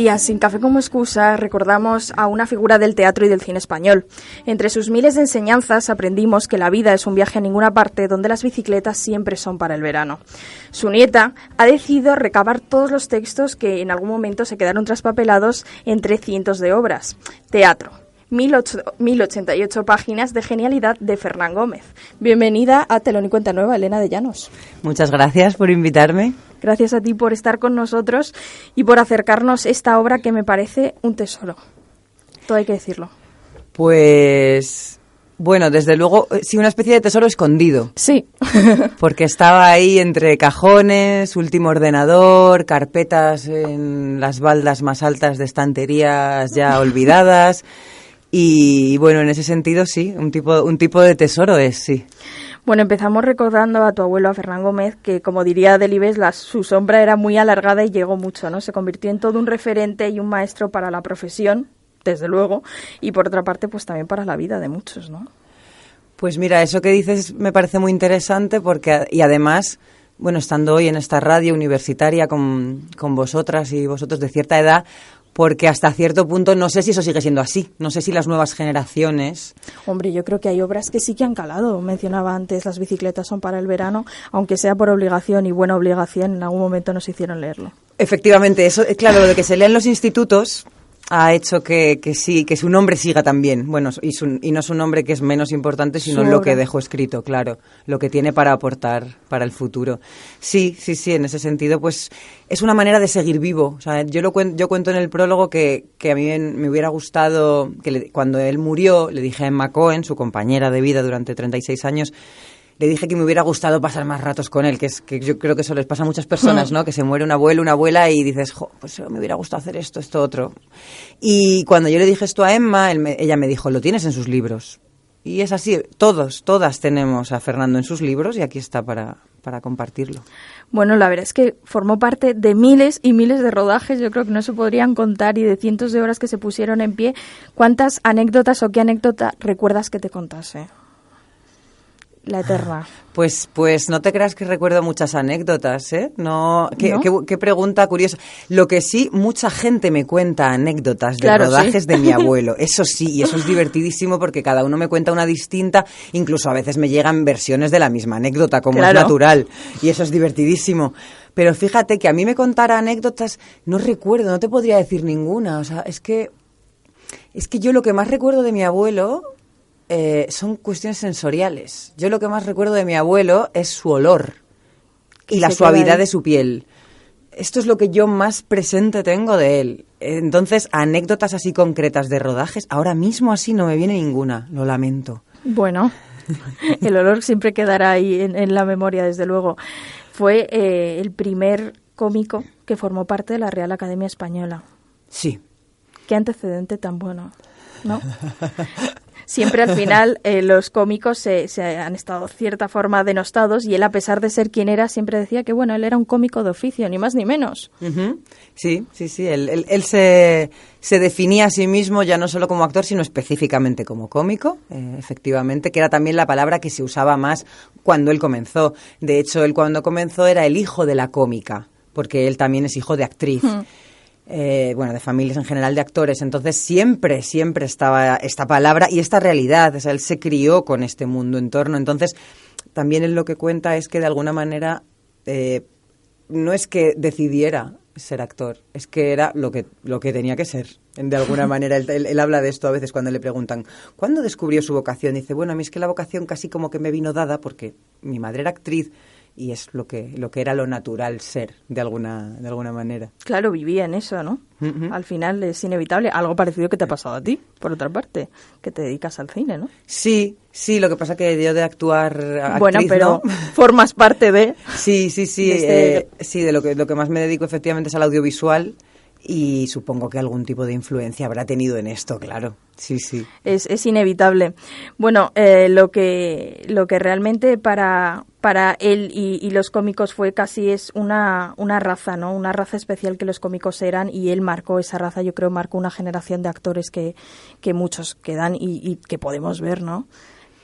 Hoy, a Sin Café como excusa, recordamos a una figura del teatro y del cine español. Entre sus miles de enseñanzas aprendimos que la vida es un viaje a ninguna parte donde las bicicletas siempre son para el verano. Su nieta ha decidido recabar todos los textos que en algún momento se quedaron traspapelados entre cientos de obras. Teatro. 1088 páginas de genialidad de Fernán Gómez. Bienvenida a Telón y Cuenta Nueva, Elena de Llanos. Muchas gracias por invitarme. Gracias a ti por estar con nosotros y por acercarnos esta obra que me parece un tesoro. Todo hay que decirlo. Pues, bueno, desde luego, sí, una especie de tesoro escondido. Sí. Porque estaba ahí entre cajones, último ordenador, carpetas en las baldas más altas de estanterías ya olvidadas. Y bueno, en ese sentido sí, un tipo de tesoro es, sí. Bueno, empezamos recordando a tu abuelo, a Fernán Gómez, que como diría Delibes, su sombra era muy alargada y llegó mucho, ¿no? Se convirtió en todo un referente y un maestro para la profesión, desde luego, y por otra parte, pues también para la vida de muchos, ¿no? Pues mira, eso que dices me parece muy interesante porque, y además, bueno, estando hoy en esta radio universitaria con vosotras y vosotros de cierta edad, porque hasta cierto punto no sé si eso sigue siendo así. No sé si las nuevas generaciones... Hombre, yo creo que hay obras que sí que han calado. Mencionaba antes, las bicicletas son para el verano, aunque sea por obligación y buena obligación, en algún momento nos hicieron leerlo. Efectivamente, eso, claro, lo de que se lea en los institutos ha hecho que sí, que su nombre siga también. Bueno, y no su nombre, que es menos importante, sino lo que dejó escrito, claro, lo que tiene para aportar para el futuro. Sí, en ese sentido, pues es una manera de seguir vivo. O sea, yo cuento en el prólogo que a mí me hubiera gustado, cuando él murió, le dije a Emma Cohen, su compañera de vida durante 36 años, le dije que me hubiera gustado pasar más ratos con él, que yo creo que eso les pasa a muchas personas, ¿no? Que se muere un abuelo, una abuela y dices, pues me hubiera gustado hacer esto, otro. Y cuando yo le dije esto a Emma, ella me dijo, lo tienes en sus libros. Y es así, todas tenemos a Fernando en sus libros y aquí está para compartirlo. Bueno, la verdad es que formó parte de miles y miles de rodajes, yo creo que no se podrían contar, y de cientos de horas que se pusieron en pie. ¿Cuántas anécdotas o qué anécdota recuerdas que te contase? La eterna. Pues no te creas que recuerdo muchas anécdotas, ¿eh? No. Qué pregunta curiosa. Lo que sí, mucha gente me cuenta anécdotas de rodajes de mi abuelo. Eso sí, y eso es divertidísimo porque cada uno me cuenta una distinta. Incluso a veces me llegan versiones de la misma anécdota, como es natural. Y eso es divertidísimo. Pero fíjate que a mí me contara anécdotas, no recuerdo, no te podría decir ninguna. O sea, es que yo lo que más recuerdo de mi abuelo... son cuestiones sensoriales. Yo lo que más recuerdo de mi abuelo es su olor y la suavidad de su piel. Esto es lo que yo más presente tengo de él. Entonces, anécdotas así concretas de rodajes, ahora mismo así no me viene ninguna, lo lamento. Bueno, el olor siempre quedará ahí en la memoria, desde luego. Fue el primer cómico que formó parte de la Real Academia Española. Sí. Qué antecedente tan bueno, ¿no? Siempre al final los cómicos se han estado de cierta forma denostados y él, a pesar de ser quien era, siempre decía que bueno, él era un cómico de oficio, ni más ni menos. Uh-huh. Sí. Él se definía a sí mismo ya no solo como actor, sino específicamente como cómico, efectivamente, que era también la palabra que se usaba más cuando él comenzó. De hecho, él cuando comenzó era el hijo de la cómica, porque él también es hijo de actriz. De familias en general de actores. Entonces siempre estaba esta palabra y esta realidad. O sea, él se crió con este mundo en torno. Entonces, también él lo que cuenta es que de alguna manera no es que decidiera ser actor, es que era lo que tenía que ser. De alguna manera, él habla de esto a veces cuando le preguntan ¿cuándo descubrió su vocación? Dice, bueno, a mí es que la vocación casi como que me vino dada porque mi madre era actriz y es lo que era lo natural ser, de alguna manera. Claro, vivía en eso, ¿no? Uh-huh. Al final es inevitable. Algo parecido que te ha pasado a ti, por otra parte, que te dedicas al cine, ¿no? Sí, lo que pasa que yo de actuar actriz, bueno, pero ¿no? Formas parte de... Sí, de lo que más me dedico efectivamente es al audiovisual. Y supongo que algún tipo de influencia habrá tenido en esto, claro. Sí. Es inevitable. Bueno, lo que realmente para él y los cómicos fue casi es una raza, ¿no? Una raza especial que los cómicos eran, y él marcó esa raza, yo creo, marcó una generación de actores que muchos quedan y que podemos ver, ¿no?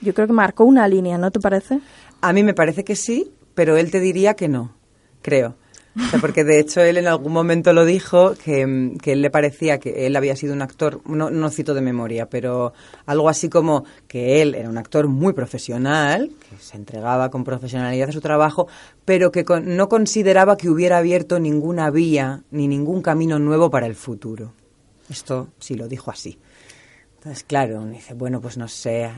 Yo creo que marcó una línea, ¿no te parece? A mí me parece que sí, pero él te diría que no, creo. O sea, porque de hecho él en algún momento lo dijo, que él le parecía que él había sido un actor, no cito de memoria, pero algo así como que él era un actor muy profesional, que se entregaba con profesionalidad a su trabajo, pero que no consideraba que hubiera abierto ninguna vía ni ningún camino nuevo para el futuro. Esto sí lo dijo así. Entonces, claro, dice, bueno, pues no sé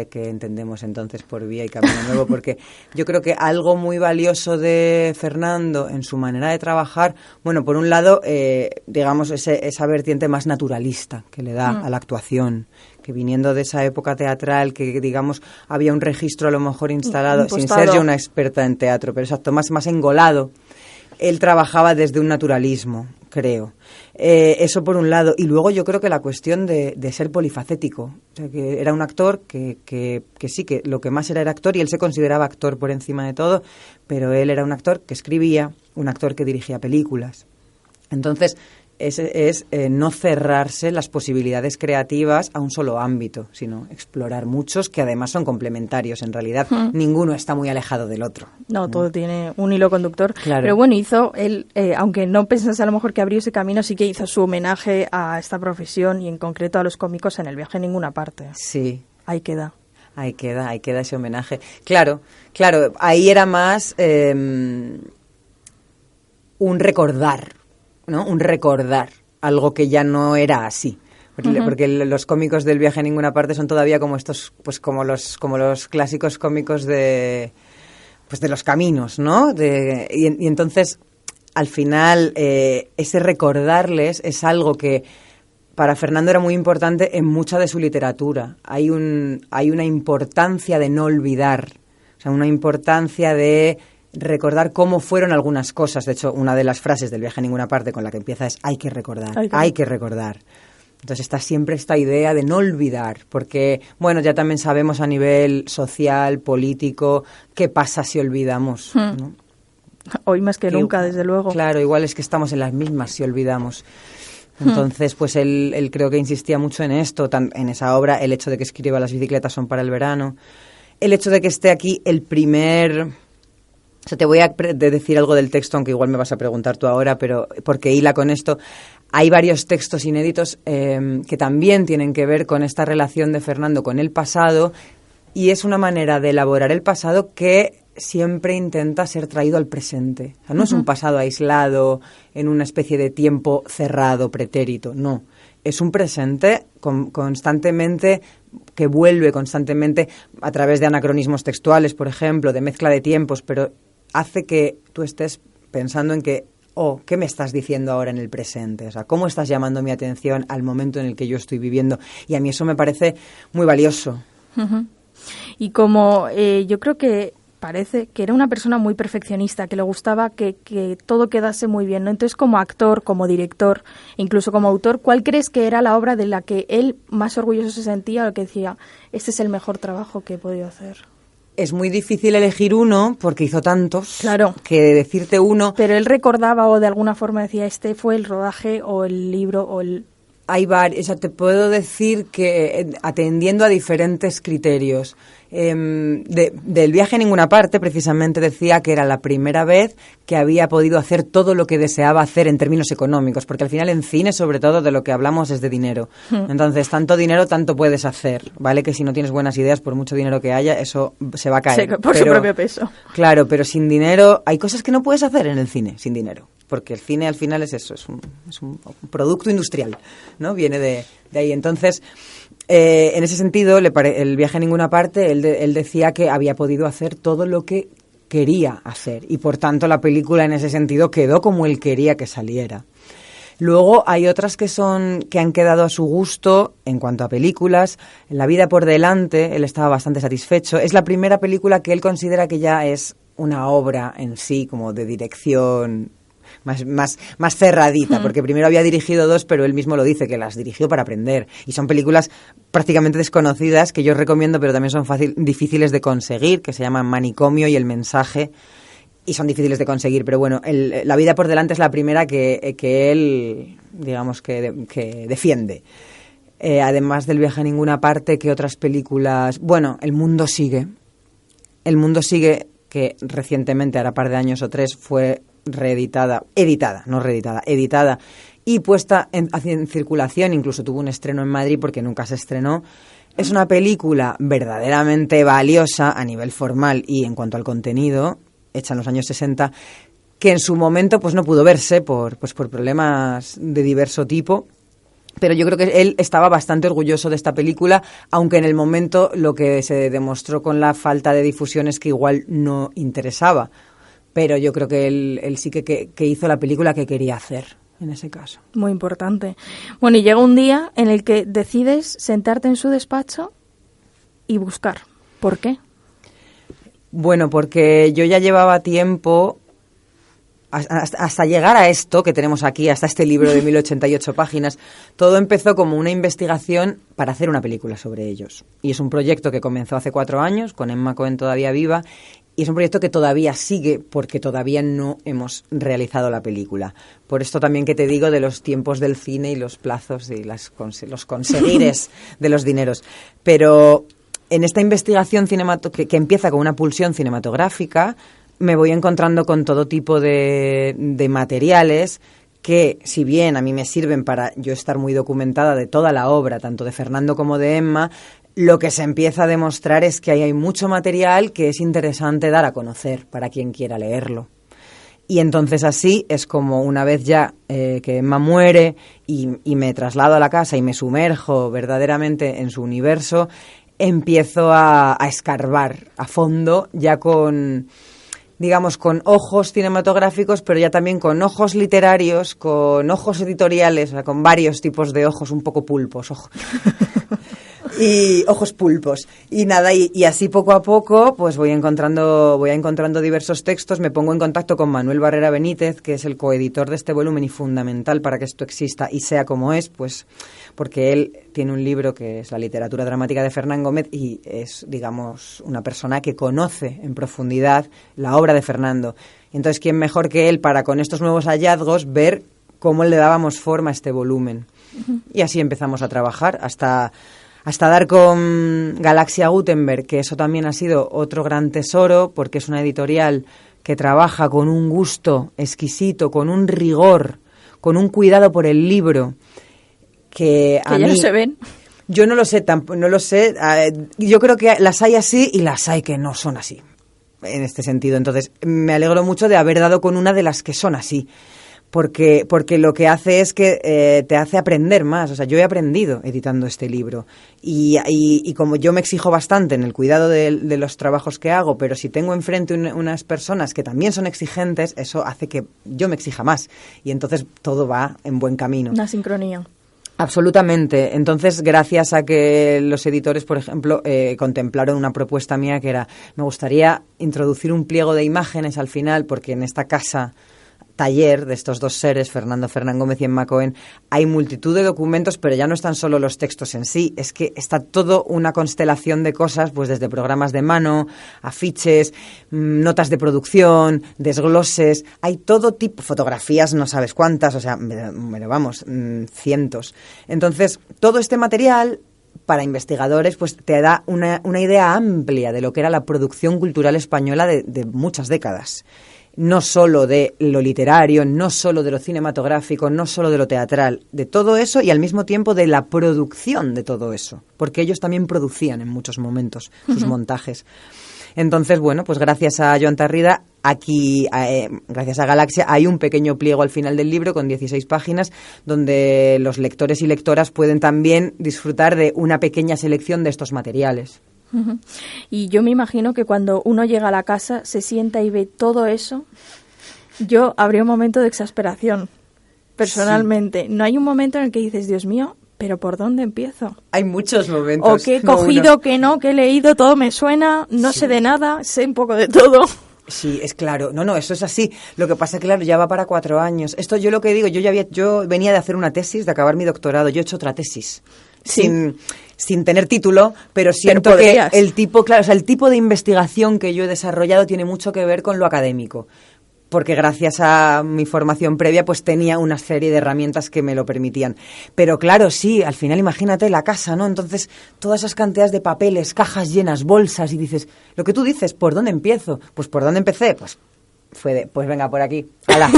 qué entendemos entonces por vía y camino nuevo, porque yo creo que algo muy valioso de Fernando en su manera de trabajar, bueno, por un lado, digamos, esa vertiente más naturalista que le da a la actuación, que viniendo de esa época teatral, que digamos, había un registro a lo mejor instalado, sin ser yo una experta en teatro, pero exacto, más engolado, él trabajaba desde un naturalismo, creo. Eso por un lado. Y luego yo creo que la cuestión de ser polifacético. O sea, que era un actor que sí, que lo que más era actor, y él se consideraba actor por encima de todo, pero él era un actor que escribía, un actor que dirigía películas. Entonces, es no cerrarse las posibilidades creativas a un solo ámbito, sino explorar muchos que además son complementarios. En realidad, ninguno está muy alejado del otro. No, todo tiene un hilo conductor. Claro. Pero bueno, hizo él, aunque no pensase a lo mejor que abrió ese camino, sí que hizo su homenaje a esta profesión y en concreto a los cómicos en El viaje a ninguna parte. Sí. Ahí queda. Ahí queda ese homenaje. Claro, ahí era más un recordar, ¿no? Un recordar algo que ya no era así. Porque los cómicos del viaje a ninguna parte son todavía como estos, pues como los clásicos cómicos de los caminos, ¿no? Y entonces, al final, ese recordarles es algo que para Fernando era muy importante en mucha de su literatura. Hay una importancia de no olvidar, o sea, una importancia de recordar cómo fueron algunas cosas. De hecho, una de las frases del viaje a ninguna parte con la que empieza es hay que recordar, hay que recordar. Entonces está siempre esta idea de no olvidar, porque, bueno, ya también sabemos a nivel social, político, qué pasa si olvidamos, ¿no? Hoy más que nunca, desde luego. Claro, igual es que estamos en las mismas si olvidamos. Entonces, pues él creo que insistía mucho en esto, en esa obra, el hecho de que escriba Las bicicletas son para el verano, el hecho de que esté aquí el primer... O sea, te voy a decir algo del texto, aunque igual me vas a preguntar tú ahora, pero porque hila con esto. Hay varios textos inéditos que también tienen que ver con esta relación de Fernando con el pasado, y es una manera de elaborar el pasado que siempre intenta ser traído al presente. O sea, no es un pasado aislado en una especie de tiempo cerrado, pretérito, no. Es un presente constantemente, que vuelve constantemente a través de anacronismos textuales, por ejemplo, de mezcla de tiempos, pero hace que tú estés pensando en que, ¿qué me estás diciendo ahora en el presente? O sea, ¿cómo estás llamando mi atención al momento en el que yo estoy viviendo? Y a mí eso me parece muy valioso. Y como yo creo que parece que era una persona muy perfeccionista, que le gustaba que todo quedase muy bien, ¿no? Entonces, como actor, como director, incluso como autor, ¿cuál crees que era la obra de la que él más orgulloso se sentía, o que decía, este es el mejor trabajo que he podido hacer? Es muy difícil elegir uno, porque hizo tantos, claro, que decirte uno... Pero él recordaba o de alguna forma decía, este fue el rodaje o el libro o el... Hay varios, o sea, te puedo decir que atendiendo a diferentes criterios. Del viaje a ninguna parte, precisamente decía que era la primera vez que había podido hacer todo lo que deseaba hacer en términos económicos, porque al final en cine, sobre todo, de lo que hablamos es de dinero. Entonces, tanto dinero, tanto puedes hacer, ¿vale? Que si no tienes buenas ideas, por mucho dinero que haya, eso se va a caer. Sí, por su propio peso. Claro, pero sin dinero, hay cosas que no puedes hacer en el cine, sin dinero. Porque el cine al final es eso, es un producto industrial, ¿no? Viene de ahí. Entonces, en ese sentido, el viaje a ninguna parte, él decía que había podido hacer todo lo que quería hacer. Y por tanto, la película en ese sentido quedó como él quería que saliera. Luego hay otras que han quedado a su gusto en cuanto a películas. En La vida por delante, él estaba bastante satisfecho. Es la primera película que él considera que ya es una obra en sí, como de dirección más cerradita, porque primero había dirigido 2, pero él mismo lo dice, que las dirigió para aprender. Y son películas prácticamente desconocidas, que yo recomiendo, pero también son difíciles de conseguir, que se llaman Manicomio y El mensaje, y son difíciles de conseguir. Pero bueno, La vida por delante es la primera que él, digamos, que defiende. Además del viaje a ninguna parte, ¿qué otras películas? Bueno, El mundo sigue. El mundo sigue, que recientemente, hará par de años o 3, fue editada y puesta en circulación, incluso tuvo un estreno en Madrid porque nunca se estrenó. Es una película verdaderamente valiosa a nivel formal y en cuanto al contenido, hecha en los años 60, que en su momento pues no pudo verse por problemas de diverso tipo. Pero yo creo que él estaba bastante orgulloso de esta película, aunque en el momento lo que se demostró con la falta de difusión es que igual no interesaba. Pero yo creo que él sí que hizo la película que quería hacer en ese caso. Muy importante. Bueno, y llega un día en el que decides sentarte en su despacho y buscar. ¿Por qué? Bueno, porque yo ya llevaba tiempo... Hasta llegar a esto que tenemos aquí, hasta este libro de 1088 páginas, todo empezó como una investigación para hacer una película sobre ellos. Y es un proyecto que comenzó hace 4 años, con Emma Cohen todavía viva, y es un proyecto que todavía sigue porque todavía no hemos realizado la película. Por esto también que te digo de los tiempos del cine y los plazos y los conseguires de los dineros. Pero en esta investigación que empieza con una pulsión cinematográfica, me voy encontrando con todo tipo de materiales que, si bien a mí me sirven para yo estar muy documentada de toda la obra, tanto de Fernando como de Emma, lo que se empieza a demostrar es que ahí hay mucho material que es interesante dar a conocer para quien quiera leerlo. Y entonces así es como una vez ya que Emma muere y me traslado a la casa y me sumerjo verdaderamente en su universo, empiezo a escarbar a fondo ya con... digamos, con ojos cinematográficos, pero ya también con ojos literarios, con ojos editoriales, o sea, con varios tipos de ojos un poco pulpos. Y ojos pulpos. Y nada, y así poco a poco pues voy encontrando diversos textos. Me pongo en contacto con Manuel Barrera Benítez, que es el coeditor de este volumen y fundamental para que esto exista y sea como es, pues porque él tiene un libro que es La literatura dramática de Fernán Gómez y es, digamos, una persona que conoce en profundidad la obra de Fernando. Entonces, ¿quién mejor que él para con estos nuevos hallazgos ver cómo le dábamos forma a este volumen? Y así empezamos a trabajar hasta dar con Galaxia Gutenberg, que eso también ha sido otro gran tesoro, porque es una editorial que trabaja con un gusto exquisito, con un rigor, con un cuidado por el libro, que a ya mí... no se ven. Yo no lo sé, no lo sé. Yo creo que las hay así y las hay que no son así, en este sentido. Entonces, me alegro mucho de haber dado con una de las que son así. Porque lo que hace es que te hace aprender más. O sea, yo he aprendido editando este libro y como yo me exijo bastante en el cuidado de los trabajos que hago, pero si tengo enfrente unas personas que también son exigentes, eso hace que yo me exija más y entonces todo va en buen camino. Una sincronía. Absolutamente. Entonces, gracias a que los editores, por ejemplo, contemplaron una propuesta mía que era, me gustaría introducir un pliego de imágenes al final, porque en esta casa taller de estos dos seres, Fernán Gómez y Emma Cohen, hay multitud de documentos, pero ya no están solo los textos en sí, es que está todo una constelación de cosas, pues desde programas de mano, afiches, notas de producción, desgloses, hay todo tipo, fotografías no sabes cuántas, o sea, pero vamos, cientos. Entonces, todo este material para investigadores pues te da una idea amplia de lo que era la producción cultural española de muchas décadas. No solo de lo literario, no solo de lo cinematográfico, no solo de lo teatral, de todo eso y al mismo tiempo de la producción de todo eso, porque ellos también producían en muchos momentos sus montajes. Entonces, bueno, pues gracias a Joan Tarrida, aquí, gracias a Galaxia, hay un pequeño pliego al final del libro con 16 páginas donde los lectores y lectoras pueden también disfrutar de una pequeña selección de estos materiales. Y yo me imagino que cuando uno llega a la casa, se sienta y ve todo eso, yo habría un momento de exasperación, personalmente. Sí. No hay un momento en el que dices, Dios mío, ¿pero por dónde empiezo? Hay muchos momentos. O que he cogido, que no, que he leído, todo me suena, no sé de nada, sé un poco de todo. Sí, es claro. No, eso es así. Lo que pasa es que, claro, ya va para 4 años. Esto yo lo que digo, yo venía de hacer una tesis, de acabar mi doctorado. Yo he hecho otra tesis. Sí. Sin tener título, pero siento que el tipo de investigación que yo he desarrollado tiene mucho que ver con lo académico. Porque gracias a mi formación previa, pues tenía una serie de herramientas que me lo permitían. Pero claro, sí, al final imagínate la casa, ¿no? Entonces, todas esas cantidades de papeles, cajas llenas, bolsas, y dices, lo que tú dices, ¿por dónde empiezo? Pues ¿por dónde empecé? Pues fue de, pues venga, por aquí, ¡hala!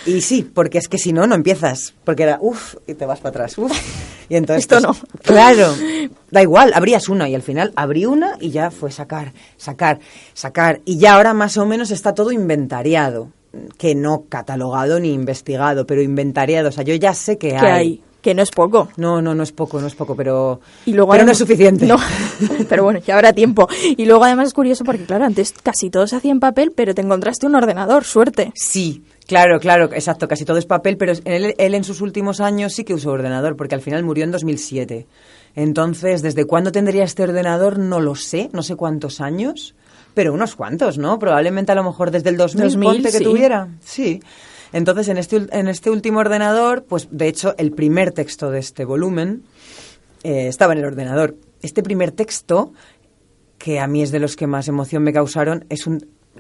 Y sí, porque es que si no, no empiezas. Porque era, y te vas para atrás, Y entonces, esto no. Claro, da igual, abrías una y al final abrí una y ya fue sacar. Y ya ahora más o menos está todo inventariado. Que no catalogado ni investigado, pero inventariado. O sea, yo ya sé que hay. Que no es poco. No es poco, pero, y luego pero además, no es suficiente. No, pero bueno, ya habrá tiempo. Y luego además es curioso porque, claro, antes casi todo se hacía en papel, pero te encontraste un ordenador, suerte. Sí, claro, exacto, casi todo es papel, pero él en sus últimos años sí que usó ordenador, porque al final murió en 2007. Entonces, ¿desde cuándo tendría este ordenador? No lo sé, no sé cuántos años, pero unos cuantos, ¿no? Probablemente a lo mejor desde el 2000 ponte que tuviera. Sí. Entonces, en este último ordenador, pues de hecho, el primer texto de este volumen estaba en el ordenador. Este primer texto, que a mí es de los que más emoción me causaron,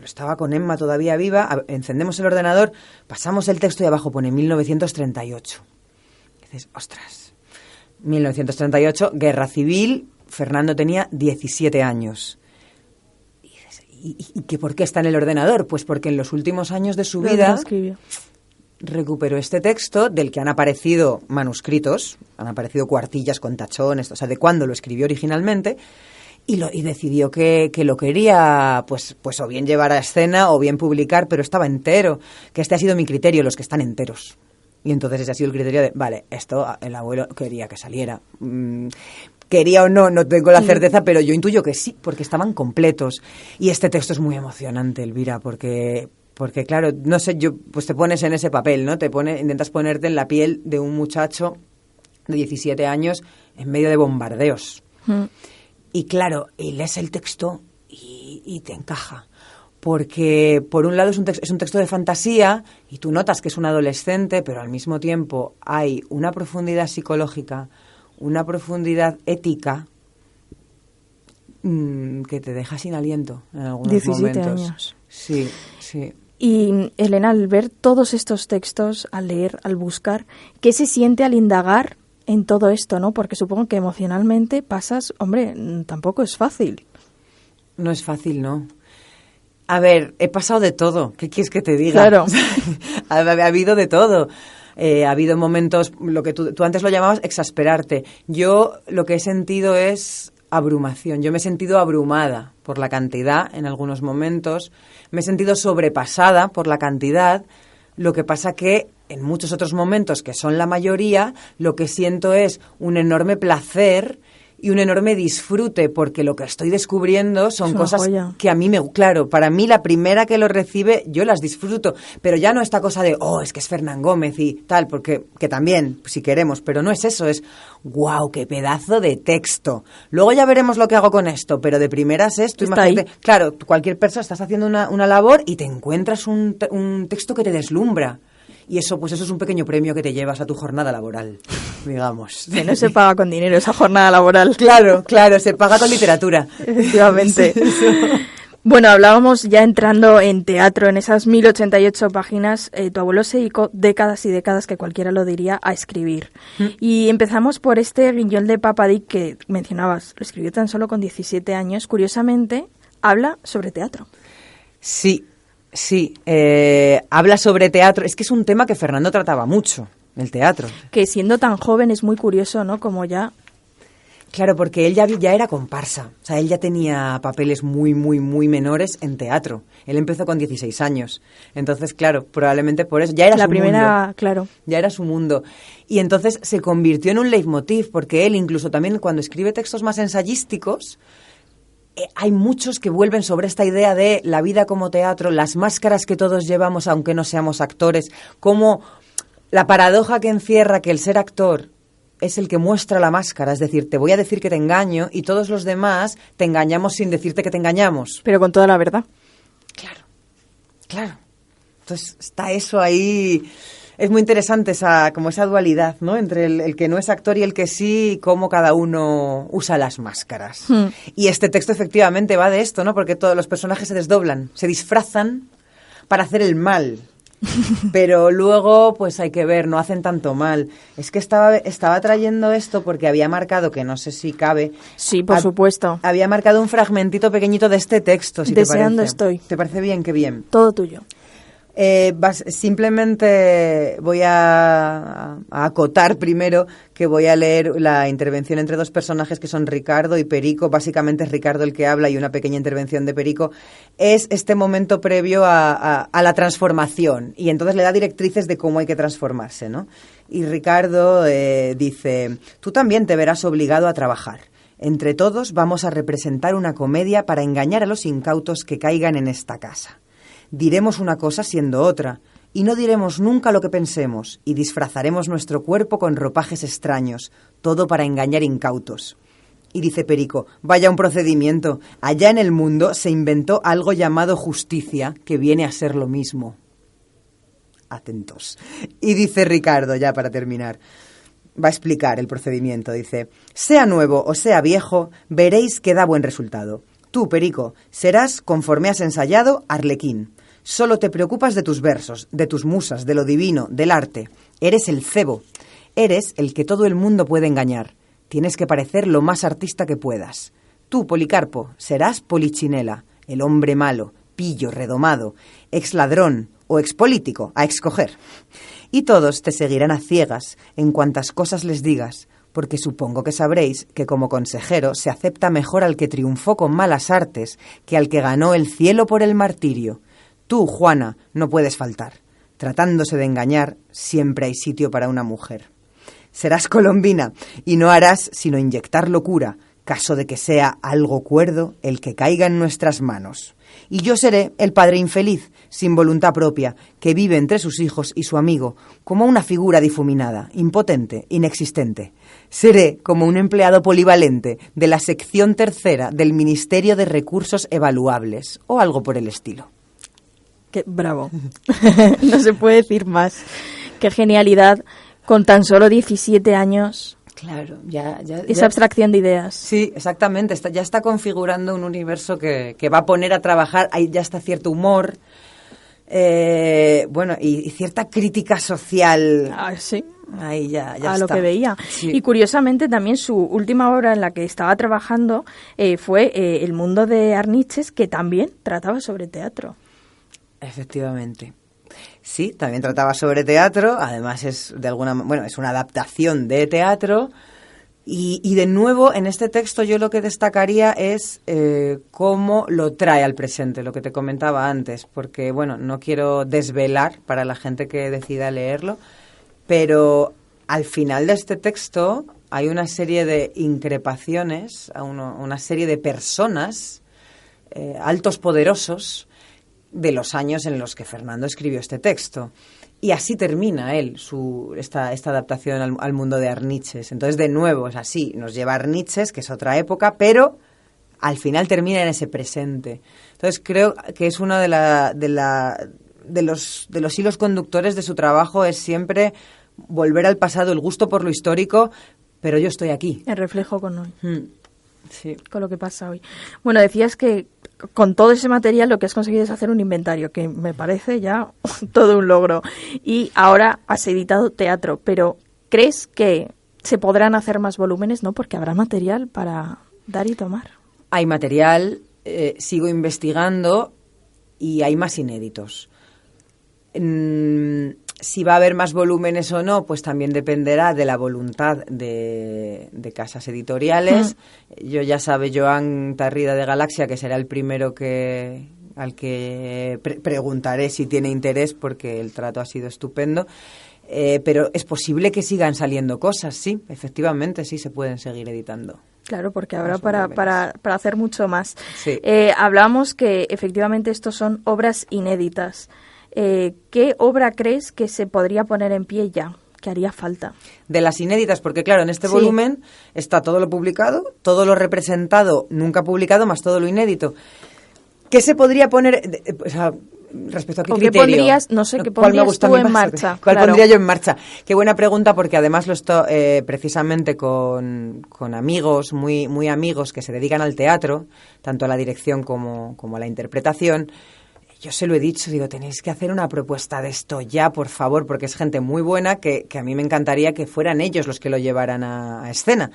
estaba con Emma todavía viva, encendemos el ordenador, pasamos el texto y abajo pone 1938. Y dices, ostras, 1938, guerra civil, Fernando tenía 17 años. ¿Y que por qué está en el ordenador? Pues porque en los últimos años de su vida recuperó este texto del que han aparecido manuscritos, han aparecido cuartillas con tachones, o sea, de cuándo lo escribió originalmente, y decidió que lo quería pues o bien llevar a escena o bien publicar, pero estaba entero, que este ha sido mi criterio, los que están enteros. Y entonces ese ha sido el criterio de, vale, esto el abuelo quería que saliera. Quería o no tengo la certeza, pero yo intuyo que sí, porque estaban completos. Y este texto es muy emocionante, Elvira, porque claro, no sé, pues te pones en ese papel, ¿no? Intentas ponerte en la piel de un muchacho de 17 años en medio de bombardeos. Y claro, y lees el texto y te encaja. Porque, por un lado, es un texto de fantasía y tú notas que es un adolescente, pero al mismo tiempo hay una profundidad psicológica, una profundidad ética que te deja sin aliento en algunos 17 momentos. Años. Sí. Y, Elena, al ver todos estos textos, al leer, al buscar, ¿qué se siente al indagar en todo esto, no? Porque supongo que emocionalmente pasas... Hombre, tampoco es fácil. No es fácil, ¿no? A ver, he pasado de todo. ¿Qué quieres que te diga? Claro. ha habido de todo. Ha habido momentos, lo que tú antes lo llamabas exasperarte. Yo lo que he sentido es abrumación. Yo me he sentido abrumada por la cantidad en algunos momentos. Me he sentido sobrepasada por la cantidad. Lo que pasa que en muchos otros momentos, que son la mayoría, lo que siento es un enorme placer y un enorme disfrute, porque lo que estoy descubriendo son cosas joya. Que a mí claro, para mí la primera que lo recibe, yo las disfruto, pero ya no esta cosa de, es que es Fernán Gómez y tal, porque que también, si queremos, pero no es eso, es, guau, qué pedazo de texto. Luego ya veremos lo que hago con esto, pero de primeras es, tú imagínate, claro, cualquier persona, estás haciendo una labor y te encuentras un texto que te deslumbra. Y eso es un pequeño premio que te llevas a tu jornada laboral, digamos. Que no se paga con dinero esa jornada laboral. Claro, se paga con literatura. Efectivamente. Bueno, hablábamos ya entrando en teatro, en esas 1088 páginas, tu abuelo se dedicó décadas y décadas, que cualquiera lo diría, a escribir. Y empezamos por este Guiñol de Papa Dick que mencionabas, lo escribió tan solo con 17 años. Curiosamente, habla sobre teatro. Sí, habla sobre teatro. Es que es un tema que Fernando trataba mucho, el teatro. Que siendo tan joven es muy curioso, ¿no? Como ya... Claro, porque él ya era comparsa. O sea, él ya tenía papeles muy, muy, muy menores en teatro. Él empezó con 16 años. Entonces, claro, probablemente por eso. Ya era su mundo. Claro. Ya era su mundo. Y entonces se convirtió en un leitmotiv, porque él incluso también cuando escribe textos más ensayísticos, hay muchos que vuelven sobre esta idea de la vida como teatro, las máscaras que todos llevamos aunque no seamos actores, como la paradoja que encierra que el ser actor es el que muestra la máscara, es decir, te voy a decir que te engaño y todos los demás te engañamos sin decirte que te engañamos. Pero con toda la verdad. Claro. Entonces está eso ahí. Es muy interesante esa dualidad, ¿no? Entre el que no es actor y el que sí, y cómo cada uno usa las máscaras. Y este texto efectivamente va de esto, ¿no? Porque todos los personajes se desdoblan, se disfrazan para hacer el mal. Pero luego, pues hay que ver, no hacen tanto mal. Es que estaba trayendo esto porque había marcado, que no sé si cabe... Sí, por supuesto. Había marcado un fragmentito pequeñito de este texto, si Deseando te parece. estoy. ¿Te parece bien? Qué bien. Todo tuyo. Simplemente voy a acotar primero que voy a leer la intervención entre dos personajes que son Ricardo y Perico. Básicamente es Ricardo el que habla y una pequeña intervención de Perico. Es este momento previo a la transformación y entonces le da directrices de cómo hay que transformarse, ¿no? Y Ricardo dice, tú también te verás obligado a trabajar. Entre todos vamos a representar una comedia para engañar a los incautos que caigan en esta casa. Diremos una cosa siendo otra, y no diremos nunca lo que pensemos, y disfrazaremos nuestro cuerpo con ropajes extraños, todo para engañar incautos. Y dice Perico, vaya un procedimiento, allá en el mundo se inventó algo llamado justicia, que viene a ser lo mismo. Atentos. Y dice Ricardo, ya para terminar, va a explicar el procedimiento, dice, sea nuevo o sea viejo, veréis que da buen resultado. Tú, Perico, serás, conforme has ensayado, Arlequín. Solo te preocupas de tus versos, de tus musas, de lo divino, del arte. Eres el cebo. Eres el que todo el mundo puede engañar. Tienes que parecer lo más artista que puedas. Tú, Policarpo, serás Polichinela, el hombre malo, pillo, redomado, exladrón o expolítico, a escoger. Y todos te seguirán a ciegas en cuantas cosas les digas, porque supongo que sabréis que como consejero se acepta mejor al que triunfó con malas artes que al que ganó el cielo por el martirio. Tú, Juana, no puedes faltar. Tratándose de engañar, siempre hay sitio para una mujer. Serás Colombina y no harás sino inyectar locura, caso de que sea algo cuerdo el que caiga en nuestras manos. Y yo seré el padre infeliz, sin voluntad propia, que vive entre sus hijos y su amigo, como una figura difuminada, impotente, inexistente. Seré como un empleado polivalente de la sección tercera del Ministerio de Recursos Evaluables, o algo por el estilo. Qué bravo. No se puede decir más. Qué genialidad con tan solo 17 años. Claro, esa abstracción de ideas. Sí, exactamente. Ya está configurando un universo que va a poner a trabajar. Ahí ya está cierto humor, y cierta crítica social. Sí. Ahí ya a está. Lo que veía. Sí. Y curiosamente también su última obra en la que estaba trabajando fue El mundo de Arniches, que también trataba sobre teatro. Efectivamente. Sí, también trataba sobre teatro, además es es una adaptación de teatro y de nuevo en este texto yo lo que destacaría es cómo lo trae al presente, lo que te comentaba antes, porque no quiero desvelar para la gente que decida leerlo, pero al final de este texto hay una serie de increpaciones a una serie de personas, altos poderosos, de los años en los que Fernando escribió este texto. Y así termina él esta adaptación al mundo de Arniches. Entonces, de nuevo, es así, nos lleva a Arniches, que es otra época, pero al final termina en ese presente. Entonces, creo que es uno de los hilos conductores de su trabajo, es siempre volver al pasado, el gusto por lo histórico, pero yo estoy aquí. El reflejo con hoy. Sí. Con lo que pasa hoy. Bueno, decías que con todo ese material lo que has conseguido es hacer un inventario, que me parece ya todo un logro. Y ahora has editado teatro, pero ¿crees que se podrán hacer más volúmenes? No, porque habrá material para dar y tomar. Hay material, sigo investigando y hay más inéditos. Si va a haber más volúmenes o no, pues también dependerá de la voluntad de casas editoriales. Yo ya sabe Joan Tarrida de Galaxia, que será el primero al que preguntaré si tiene interés, porque el trato ha sido estupendo. Pero es posible que sigan saliendo cosas, sí, efectivamente, sí se pueden seguir editando. Claro, porque habrá para hacer mucho más. Sí. Hablamos que efectivamente estos son obras inéditas. ¿Qué obra crees que se podría poner en pie ya, que haría falta? De las inéditas, porque claro, en este volumen está todo lo publicado, todo lo representado, nunca publicado, más todo lo inédito. ¿Qué se podría poner, respecto a qué criterio? ¿Qué pondrías, no sé, qué pondrías tú en marcha? ¿Cuál pondría yo en marcha? Qué buena pregunta, porque además lo estoy precisamente con amigos, muy, muy amigos que se dedican al teatro, tanto a la dirección como a la interpretación. yo se lo he dicho, digo, tenéis que hacer una propuesta de esto ya, por favor, porque es gente muy buena que a mí me encantaría que fueran ellos los que lo llevaran a escena.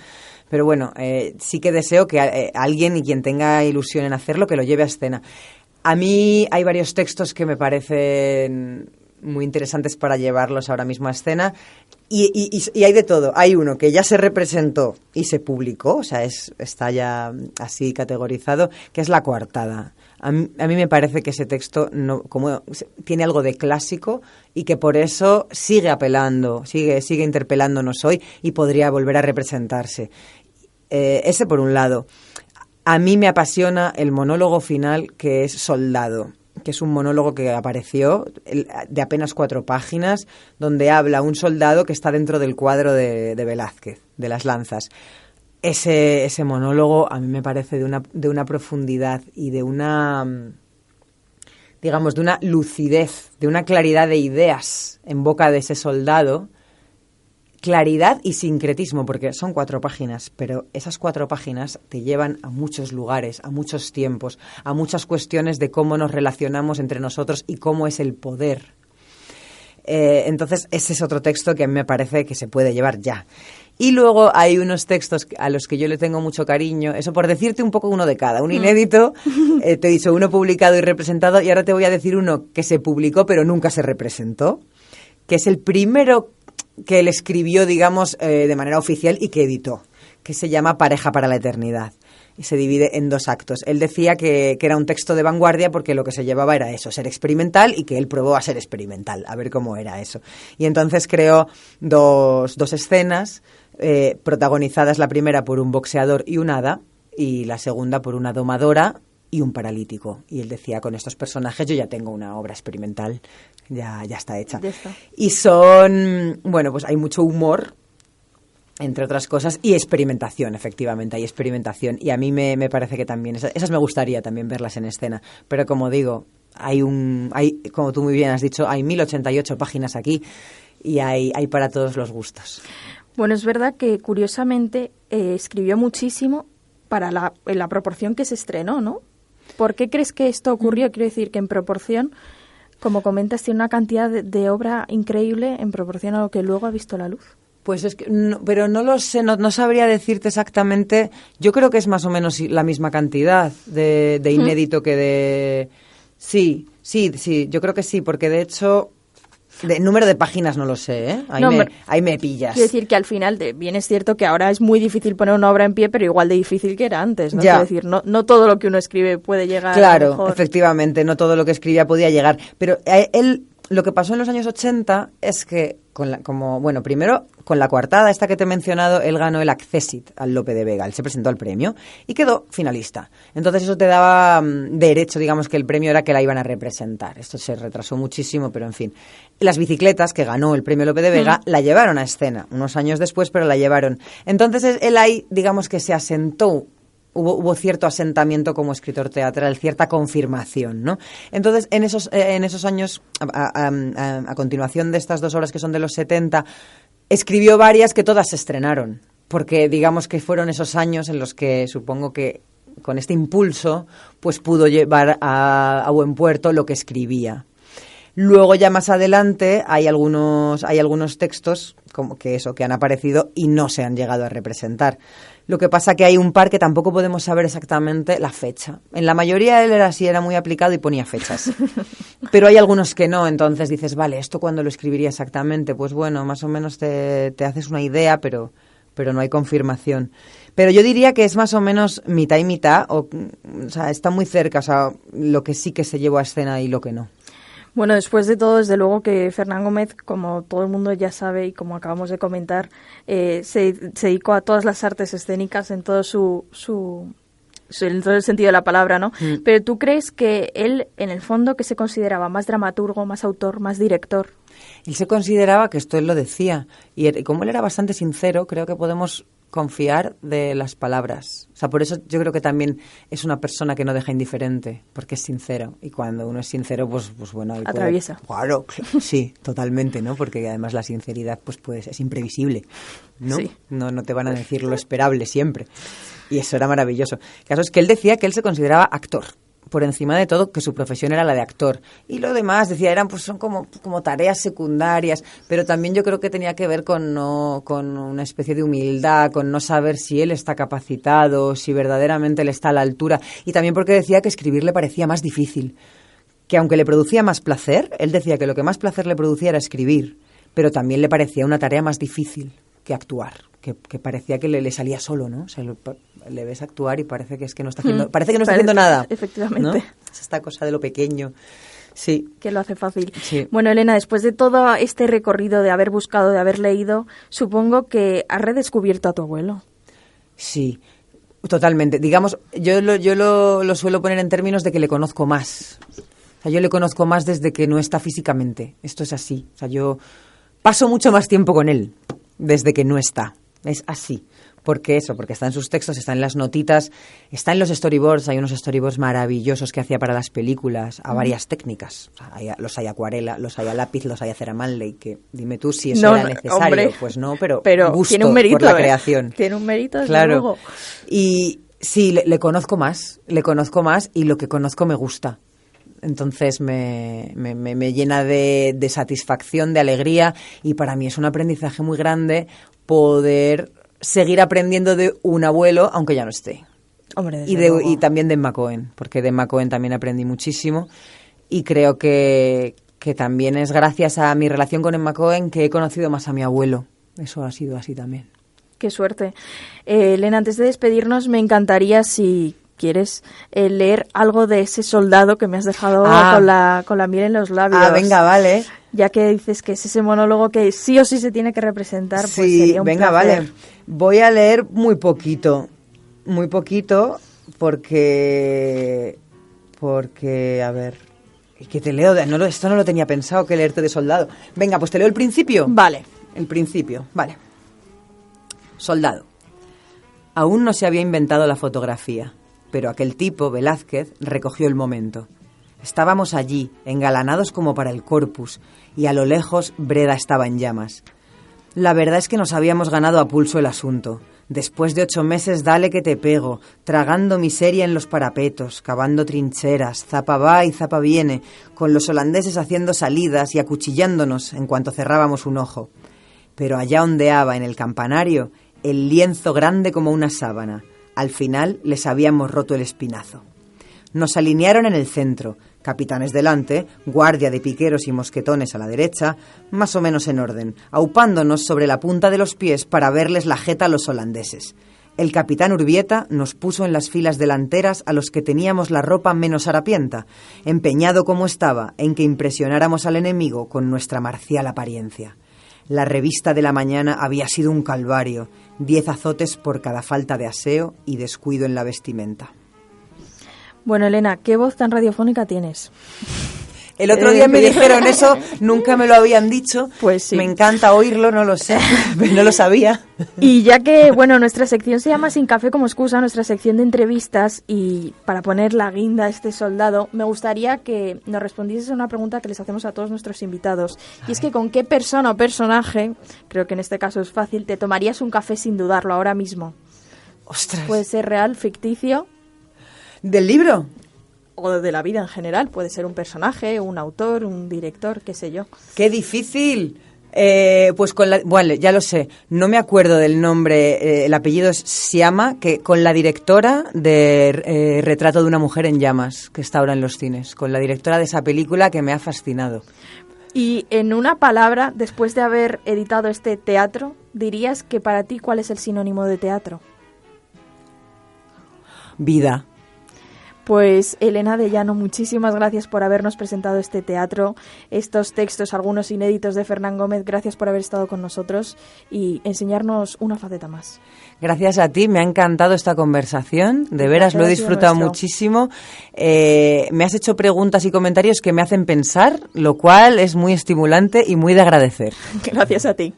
Pero bueno, sí que deseo que alguien, y quien tenga ilusión en hacerlo, que lo lleve a escena. A mí hay varios textos que me parecen muy interesantes para llevarlos ahora mismo a escena y hay de todo. Hay uno que ya se representó y se publicó, o sea, está ya así categorizado, que es La coartada. A mí me parece que ese texto tiene algo de clásico y que por eso sigue apelando, sigue interpelándonos hoy y podría volver a representarse. Ese por un lado. A mí me apasiona el monólogo final, que es Soldado, que es un monólogo que apareció de apenas 4 páginas, donde habla un soldado que está dentro del cuadro de Velázquez, de las lanzas. Ese monólogo a mí me parece de una profundidad y de una, digamos, de una lucidez, de una claridad de ideas en boca de ese soldado. Claridad y sincretismo, porque son 4 páginas, pero esas 4 páginas te llevan a muchos lugares, a muchos tiempos, a muchas cuestiones de cómo nos relacionamos entre nosotros y cómo es el poder. Entonces, ese es otro texto que a mí me parece que se puede llevar ya. Y luego hay unos textos a los que yo le tengo mucho cariño, eso por decirte un poco uno de cada, un inédito, te he dicho uno publicado y representado, y ahora te voy a decir uno que se publicó pero nunca se representó, que es el primero que él escribió, digamos, de manera oficial y que editó, que se llama Pareja para la eternidad. Y se divide en 2 actos. Él decía que era un texto de vanguardia porque lo que se llevaba era eso, ser experimental, y que él probó a ser experimental, a ver cómo era eso. Y entonces creó dos escenas, protagonizadas la primera por un boxeador y un hada, y la segunda por una domadora y un paralítico. Y él decía, con estos personajes yo ya tengo una obra experimental, ya está hecha. Ya está. Y son, bueno, pues hay mucho humor, entre otras cosas, y experimentación, efectivamente, hay experimentación. Y a mí me parece que también, esas me gustaría también verlas en escena. Pero como digo, hay, como tú muy bien has dicho, hay 1088 páginas aquí y hay para todos los gustos. Bueno, es verdad que curiosamente escribió muchísimo en la proporción que se estrenó, ¿no? ¿Por qué crees que esto ocurrió? Quiero decir que en proporción, como comentas, tiene una cantidad de obra increíble en proporción a lo que luego ha visto la luz. Pues es que, pero no lo sé, no sabría decirte exactamente. Yo creo que es más o menos la misma cantidad de inédito que de... Sí, yo creo que sí, porque de hecho... De número de páginas no lo sé, ¿eh? Ahí me pillas. Quiero decir que al final, bien es cierto que ahora es muy difícil poner una obra en pie, pero igual de difícil que era antes, ¿no? Ya. Quiero decir, no todo lo que uno escribe puede llegar. Claro, a lo mejor. Efectivamente, no todo lo que escribía podía llegar. Pero lo que pasó en los años 80 es que, primero, con La coartada, esta que te he mencionado, él ganó el Accessit al Lope de Vega. Él se presentó al premio y quedó finalista. Entonces eso te daba derecho, digamos, que el premio era que la iban a representar. Esto se retrasó muchísimo, pero en fin. Las bicicletas, que ganó el premio Lope de Vega, la llevaron a escena, unos años después, pero la llevaron. Entonces él ahí, digamos, que se asentó. Hubo cierto asentamiento como escritor teatral, cierta confirmación, ¿no? Entonces, en esos años, a continuación de estas 2 obras que son de los 70, escribió varias que todas se estrenaron, porque digamos que fueron esos años en los que supongo que con este impulso pues pudo llevar a buen puerto lo que escribía. Luego ya más adelante hay algunos textos como que han aparecido y no se han llegado a representar. Lo que pasa que hay un par que tampoco podemos saber exactamente la fecha. En la mayoría él era muy aplicado y ponía fechas. Pero hay algunos que no, entonces dices, vale, ¿esto cuándo lo escribiría exactamente? Pues bueno, más o menos te haces una idea, pero no hay confirmación. Pero yo diría que es más o menos mitad y mitad, o sea, está muy cerca, o sea, lo que sí que se llevó a escena y lo que no. Bueno, después de todo, desde luego que Fernán Gómez, como todo el mundo ya sabe y como acabamos de comentar, se dedicó a todas las artes escénicas en todo en todo el sentido de la palabra, ¿no? Pero ¿tú crees que él, en el fondo, que se consideraba más dramaturgo, más autor, más director? Él se consideraba, que esto él lo decía, y como él era bastante sincero, creo que podemos confiar de las palabras. O sea, por eso yo creo que también es una persona que no deja indiferente, porque es sincero. Y cuando uno es sincero, pues bueno... Atraviesa. Claro, sí, totalmente, ¿no? Porque además la sinceridad pues es imprevisible, ¿no? Sí. No te van a decir lo esperable siempre. Y eso era maravilloso. El caso es que él decía que él se consideraba actor. por encima de todo, que su profesión era la de actor. Y lo demás, decía, son como tareas secundarias, pero también yo creo que tenía que ver con una especie de humildad, con no saber si él está capacitado, si verdaderamente él está a la altura. Y también porque decía que escribir le parecía más difícil. Que aunque le producía más placer, él decía que lo que más placer le producía era escribir, pero también le parecía una tarea más difícil que actuar, que parecía que le salía solo, ¿no? O sea, le ves actuar y parece que no está haciendo, haciendo nada. Efectivamente. ¿No? Es esta cosa de lo pequeño. Sí. Que lo hace fácil. Sí. Bueno, Elena, después de todo este recorrido de haber buscado, de haber leído, supongo que has redescubierto a tu abuelo. Sí, totalmente. Digamos, yo lo suelo poner en términos de que le conozco más. O sea, yo le conozco más desde que no está físicamente. Esto es así. O sea, yo paso mucho más tiempo con él desde que no está. Es así. Porque está en sus textos, está en las notitas, está en los storyboards. Hay unos storyboards maravillosos que hacía para las películas, a varias técnicas. O sea, los hay acuarela, los hay a lápiz, los hay a cera Manley, que dime tú si eso era necesario. Hombre, pues no, pero gusto tiene un mérito, por la creación. Tiene un mérito, desde claro. luego. Y sí, le conozco más y lo que conozco me gusta. Entonces me llena de satisfacción, de alegría, y para mí es un aprendizaje muy grande poder seguir aprendiendo de un abuelo, aunque ya no esté. Hombre, y también de Emma Cohen, porque de Emma Cohen también aprendí muchísimo, y creo que también es gracias a mi relación con Emma Cohen que he conocido más a mi abuelo. Eso ha sido así también. Qué suerte. Elena, antes de despedirnos, me encantaría, si quieres, leer algo de ese soldado que me has dejado con la miel en los labios. Venga, vale. Ya que dices que es ese monólogo que sí o sí se tiene que representar, pues sería un venga, placer. Vale. Voy a leer muy poquito, porque a ver, ¿qué te leo? Esto no lo tenía pensado, que leerte de soldado. Venga, pues te leo el principio. Vale. El principio, vale. Soldado. Aún no se había inventado la fotografía, pero aquel tipo, Velázquez, recogió el momento. Estábamos allí, engalanados como para el Corpus, y a lo lejos Breda estaba en llamas. La verdad es que nos habíamos ganado a pulso el asunto. Después de 8 meses dale que te pego, tragando miseria en los parapetos, cavando trincheras, zapa va y zapa viene, con los holandeses haciendo salidas y acuchillándonos en cuanto cerrábamos un ojo. Pero allá ondeaba en el campanario el lienzo grande como una sábana. Al final les habíamos roto el espinazo. Nos alinearon en el centro, capitanes delante, guardia de piqueros y mosquetones a la derecha, más o menos en orden, aupándonos sobre la punta de los pies para verles la jeta a los holandeses. El capitán Urbieta nos puso en las filas delanteras a los que teníamos la ropa menos harapienta, empeñado como estaba en que impresionáramos al enemigo con nuestra marcial apariencia. La revista de la mañana había sido un calvario, 10 azotes por cada falta de aseo y descuido en la vestimenta. Bueno, Elena, ¿qué voz tan radiofónica tienes? El otro día me dijeron eso, nunca me lo habían dicho. Pues sí. Me encanta oírlo, no lo sé, no lo sabía. Y ya que, bueno, nuestra sección se llama Sin Café como excusa, nuestra sección de entrevistas, y para poner la guinda a este soldado, me gustaría que nos respondieses a una pregunta que les hacemos a todos nuestros invitados. Y es que, ¿con qué persona o personaje, creo que en este caso es fácil, te tomarías un café sin dudarlo ahora mismo? ¡Ostras! Puede ser real, ficticio. ¿Del libro? O de la vida en general. Puede ser un personaje, un autor, un director, qué sé yo. ¡Qué difícil! Pues bueno, ya lo sé, no me acuerdo del nombre, el apellido es Siama, que con la directora de Retrato de una mujer en llamas, que está ahora en los cines, con la directora de esa película que me ha fascinado. Y en una palabra, después de haber editado este teatro, dirías que para ti, ¿cuál es el sinónimo de teatro? Vida. Pues Elena de Llano, muchísimas gracias por habernos presentado este teatro, estos textos, algunos inéditos de Fernán Gómez. Gracias por haber estado con nosotros y enseñarnos una faceta más. Gracias a ti, me ha encantado esta conversación, de veras lo he disfrutado muchísimo. Me has hecho preguntas y comentarios que me hacen pensar, lo cual es muy estimulante y muy de agradecer. Gracias a ti.